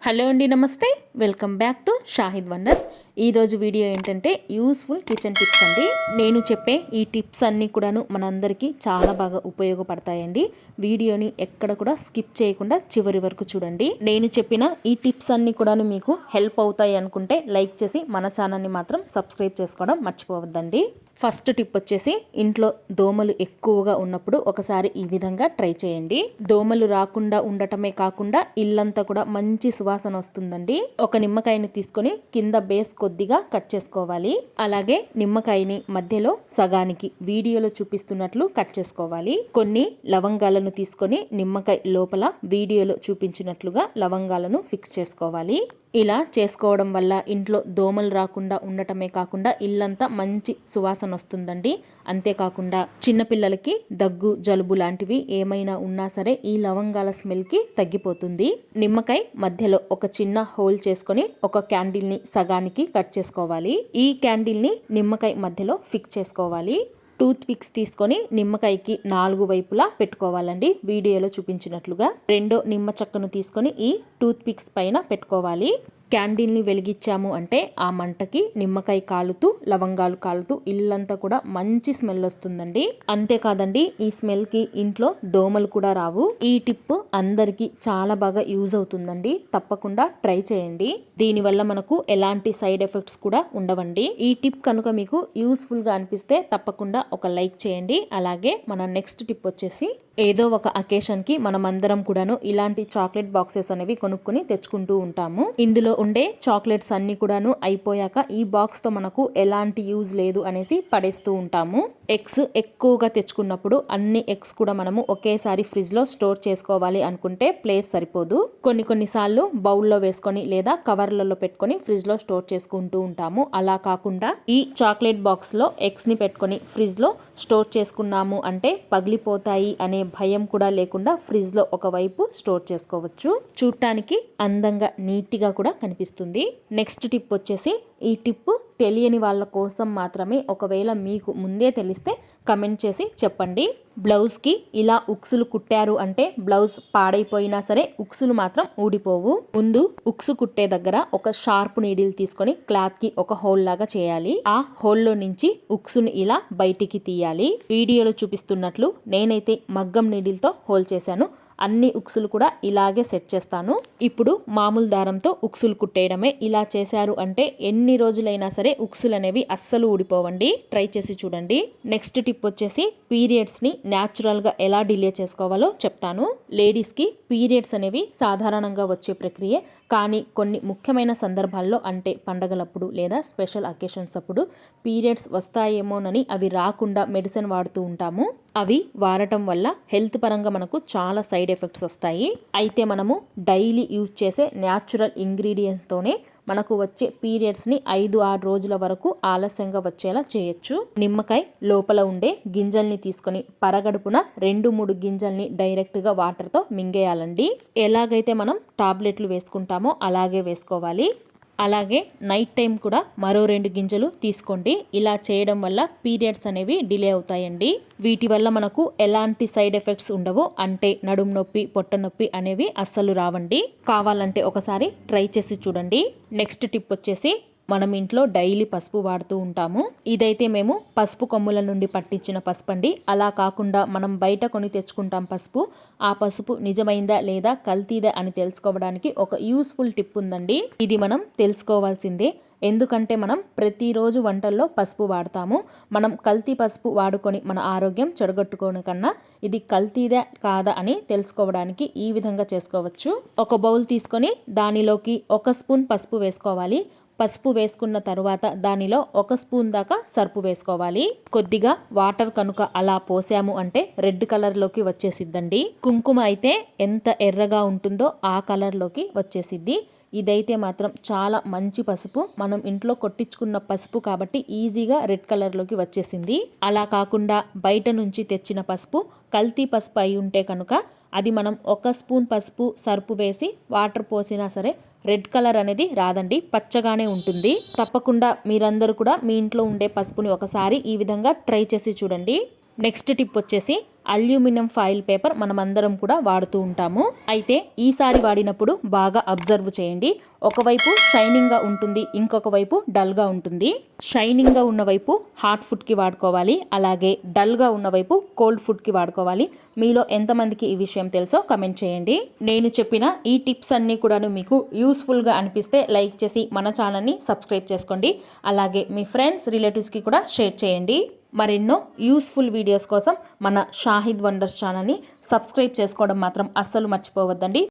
Hello అండి, నమస్తే. Welcome back to Shahid wonders. ఈరోజు వీడియో ఏంటంటే యూస్ఫుల్ కిచెన్ టిప్స్ అండి. నేను చెప్పే ఈ టిప్స్ అన్నీ కూడాను మనందరికీ చాలా బాగా ఉపయోగపడతాయండి. వీడియోని ఎక్కడ కూడా స్కిప్ చేయకుండా చివరి వరకు చూడండి. నేను చెప్పిన ఈ టిప్స్ అన్నీ కూడాను మీకు హెల్ప్ అవుతాయి అనుకుంటే లైక్ చేసి మన ఛానల్ని మాత్రం సబ్స్క్రైబ్ చేసుకోవడం మర్చిపోవద్దండి. ఫస్ట్ టిప్ వచ్చేసి, ఇంట్లో దోమలు ఎక్కువగా ఉన్నప్పుడు ఒకసారి ఈ విధంగా ట్రై చేయండి. దోమలు రాకుండా ఉండటమే కాకుండా ఇల్లంతా కూడా మంచి సువాసన వస్తుందండి. ఒక నిమ్మకాయని తీసుకొని కింద బేస్ కొద్దిగా కట్ చేసుకోవాలి. అలాగే నిమ్మకాయని మధ్యలో సగానికి వీడియోలో చూపిస్తున్నట్లు కట్ చేసుకోవాలి. కొన్ని లవంగాలను తీసుకొని నిమ్మకాయ లోపల వీడియోలో చూపించినట్లుగా లవంగాలను ఫిక్స్ చేసుకోవాలి. ఇలా చేసుకోవడం వల్ల ఇంట్లో దోమలు రాకుండా ఉండటమే కాకుండా ఇల్లంతా మంచి సువాసన వస్తుందండి. అంతేకాకుండా చిన్నపిల్లలకి దగ్గు, జలుబు లాంటివి ఏమైనా ఉన్నా సరే ఈ లవంగాల స్మెల్కి తగ్గిపోతుంది. నిమ్మకాయ మధ్యలో ఒక చిన్న హోల్ చేసుకొని ఒక క్యాండిల్ని సగానికి కట్ చేసుకోవాలి. ఈ క్యాండిల్ని నిమ్మకాయ మధ్యలో ఫిక్స్ చేసుకోవాలి. టూత్ పిక్స్ తీసుకొని నిమ్మకాయకి 4 వైపులా పెట్టుకోవాలండి. వీడియోలో చూపించినట్లుగా రెండో నిమ్మ చెక్కను తీసుకొని ఈ టూత్ పిక్స్ పైన పెట్టుకోవాలి. క్యాండిల్ని వెలిగించాము అంటే ఆ మంటకి నిమ్మకాయ కాలుతూ లవంగాలు కాలుతూ ఇల్లంతా కూడా మంచి స్మెల్ వస్తుందండి. అంతేకాదండి, ఈ స్మెల్కి ఇంట్లో దోమలు కూడా రావు. ఈ టిప్ అందరికీ చాలా బాగా యూజ్ అవుతుందండి. తప్పకుండా ట్రై చేయండి. దీనివల్ల మనకు ఎలాంటి సైడ్ ఎఫెక్ట్స్ కూడా ఉండవండి. ఈ టిప్ కనుక మీకు యూస్ఫుల్ గా అనిపిస్తే తప్పకుండా ఒక లైక్ చేయండి. అలాగే మన నెక్స్ట్ టిప్ వచ్చేసి, ఏదో ఒక అకేషన్ కి మనం అందరం కూడాను ఇలాంటి చాక్లెట్ బాక్సెస్ అనేవి కొనుక్కొని తెచ్చుకుంటూ ఉంటాము. ఇందులో ఉండే చాక్లెట్స్ అన్ని కూడాను అయిపోయాక ఈ బాక్స్ తో మనకు ఎలాంటి యూజ్ లేదు అనేసి పడేస్తూ ఉంటాము. ఎగ్స్ ఎక్కువగా తెచ్చుకున్నప్పుడు అన్ని ఎగ్స్ కూడా మనము ఒకేసారి ఫ్రిడ్జ్ లో స్టోర్ చేసుకోవాలి అనుకుంటే ప్లేస్ సరిపోదు. కొన్ని సార్లు బౌల్లో వేసుకొని లేదా కవర్లలో పెట్టుకొని ఫ్రిడ్జ్ లో స్టోర్ చేసుకుంటూ ఉంటాము. అలా కాకుండా ఈ చాక్లెట్ బాక్స్ లో ఎగ్స్ ని పెట్టుకొని ఫ్రిడ్జ్ లో స్టోర్ చేసుకున్నాము అంటే పగిలిపోతాయి అనే భయం కూడా లేకుండా ఫ్రిడ్జ్ లో ఒకవైపు స్టోర్ చేసుకోవచ్చు. చూడటానికి అందంగా నీట్గా కూడా కనిపిస్తుంది. నెక్స్ట్ టిప్ వచ్చేసి, ఈ టిప్ తెలియని వాళ్ళ కోసం మాత్రమే. ఒకవేళ మీకు ముందే తెలిస్తే కమెంట్ చేసి చెప్పండి. బ్లౌజ్ కి ఇలా ఉక్సులు కుట్టారు అంటే బ్లౌజ్ పాడైపోయినా సరే ఉక్సులు మాత్రం ఊడిపోవు. ముందు ఉక్సు కుట్టే దగ్గర ఒక షార్ప్ నీడిల్ తీసుకొని క్లాత్ కి ఒక హోల్ లాగా చేయాలి. ఆ హోల్లో నుంచి ఉక్సును ఇలా బయటికి తీయాలి. వీడియోలో చూపిస్తున్నట్లు నేనైతే మగ్గం నీడిల్ తో హోల్ చేశాను. అన్ని ఉక్సులు కూడా ఇలాగే సెట్ చేస్తాను. ఇప్పుడు మామూలు దారంతో ఉక్సులు కుట్టేయడమే. ఇలా చేశారు అంటే ఎన్ని రోజులైనా సరే ఉక్సులు అనేవి అస్సలు ఊడిపోవండి. ట్రై చేసి చూడండి. నెక్స్ట్ టిప్ వచ్చేసి, పీరియడ్స్ ని న్యాచురల్ గా ఎలా డిలే చేసుకోవాలో చెప్తాను. లేడీస్ కి పీరియడ్స్ అనేవి సాధారణంగా వచ్చే ప్రక్రియ. కానీ కొన్ని ముఖ్యమైన సందర్భాల్లో అంటే పండగలప్పుడు లేదా స్పెషల్ అకేషన్స్ అప్పుడు పీరియడ్స్ వస్తాయేమోనని అవి రాకుండా మెడిసిన్ వాడుతూ ఉంటాము. అవి వాడటం వల్ల హెల్త్ పరంగా మనకు చాలా సైడ్ ఎఫెక్ట్స్ వస్తాయి. అయితే మనము డైలీ యూజ్ చేసే న్యాచురల్ ఇంగ్రీడియంట్స్ తోనే మనకు వచ్చే పీరియడ్స్ ని 5-6 రోజుల వరకు ఆలస్యంగా వచ్చేలా చేయొచ్చు. నిమ్మకాయ లోపల ఉండే గింజల్ని తీసుకొని పరగడుపున 2-3 గింజల్ని డైరెక్ట్ గా వాటర్ తో మింగేయాలండి. ఎలాగైతే మనం టాబ్లెట్లు వేసుకుంటామో అలాగే వేసుకోవాలి. అలాగే నైట్ టైం కూడా మరో 2 గింజలు తీసుకోండి. ఇలా చేయడం వల్ల పీరియడ్స్ అనేవి డిలే అవుతాయండి. వీటి వల్ల మనకు ఎలాంటి సైడ్ ఎఫెక్ట్స్ ఉండవు. అంటే నడుము నొప్పి, పొట్ట నొప్పి అనేవి అస్సలు రావండి. కావాలంటే ఒకసారి ట్రై చేసి చూడండి. నెక్స్ట్ టిప్ వచ్చేసి, మనం ఇంట్లో డైలీ పసుపు వాడుతూ ఉంటాము. ఇదైతే మేము పసుపు కొమ్ముల నుండి పట్టించిన పసుపు అండి. అలా కాకుండా మనం బయట కొని తెచ్చుకుంటాం పసుపు. ఆ పసుపు నిజమైందా లేదా కల్తీదా అని తెలుసుకోవడానికి ఒక యూస్ఫుల్ టిప్ ఉందండి. ఇది మనం తెలుసుకోవాల్సిందే. ఎందుకంటే మనం ప్రతిరోజు వంటల్లో పసుపు వాడతాము. మనం కల్తీ పసుపు వాడుకొని మన ఆరోగ్యం చెడగొట్టుకోని కన్నా ఇది కల్తీదా కాదా అని తెలుసుకోవడానికి ఈ విధంగా చేసుకోవచ్చు. ఒక బౌల్ తీసుకొని దానిలోకి 1 స్పూన్ పసుపు వేసుకోవాలి. పసుపు వేసుకున్న తరువాత దానిలో 1 స్పూన్ దాకా సర్పు వేసుకోవాలి. కొద్దిగా వాటర్ కనుక అలా పోసాము అంటే రెడ్ కలర్ లోకి వచ్చేసిద్దండి. కుంకుమ అయితే ఎంత ఎర్రగా ఉంటుందో ఆ కలర్ లోకి వచ్చేసిద్ది. ఇదైతే మాత్రం చాలా మంచి పసుపు. మనం ఇంట్లో కొట్టించుకున్న పసుపు కాబట్టి ఈజీగా రెడ్ కలర్ లోకి వచ్చేసింది. అలా కాకుండా బయట నుంచి తెచ్చిన పసుపు కల్తీ పసుపు అయి ఉంటే కనుక అది మనం 1 స్పూన్ పసుపు సర్పు వేసి వాటర్ పోసినా సరే రెడ్ కలర్ అనేది రాదండి, పచ్చగానే ఉంటుంది. తప్పకుండా మీరందరూ కూడా మీ ఇంట్లో ఉండే పసుపుని ఒకసారి ఈ విధంగా ట్రై చేసి చూడండి. నెక్స్ట్ టిప్ వచ్చేసి, అల్యూమినియం ఫాయిల్ పేపర్ మనమందరం కూడా వాడుతూ ఉంటాము. అయితే ఈసారి వాడినప్పుడు బాగా అబ్జర్వ్ చేయండి. ఒకవైపు షైనింగ్గా ఉంటుంది, ఇంకొక వైపు డల్గా ఉంటుంది. షైనింగ్గా ఉన్న వైపు హాట్ ఫుడ్కి వాడుకోవాలి, అలాగే డల్గా ఉన్న వైపు కోల్డ్ ఫుడ్కి వాడుకోవాలి. మీలో ఎంతమందికి ఈ విషయం తెలుసో కమెంట్ చేయండి. నేను చెప్పిన ఈ టిప్స్ అన్నీ కూడాను మీకు యూస్ఫుల్గా అనిపిస్తే లైక్ చేసి మన ఛానల్ని సబ్స్క్రైబ్ చేసుకోండి. అలాగే మీ ఫ్రెండ్స్ రిలేటివ్స్కి కూడా షేర్ చేయండి. మరెన్నో యూస్ఫుల్ వీడియోస్ కోసం మన షాహిద్ వండర్స్ ఛానల్ని సబ్స్క్రైబ్ చేసుకోవడం మాత్రం అస్సలు మర్చిపోవద్దండి.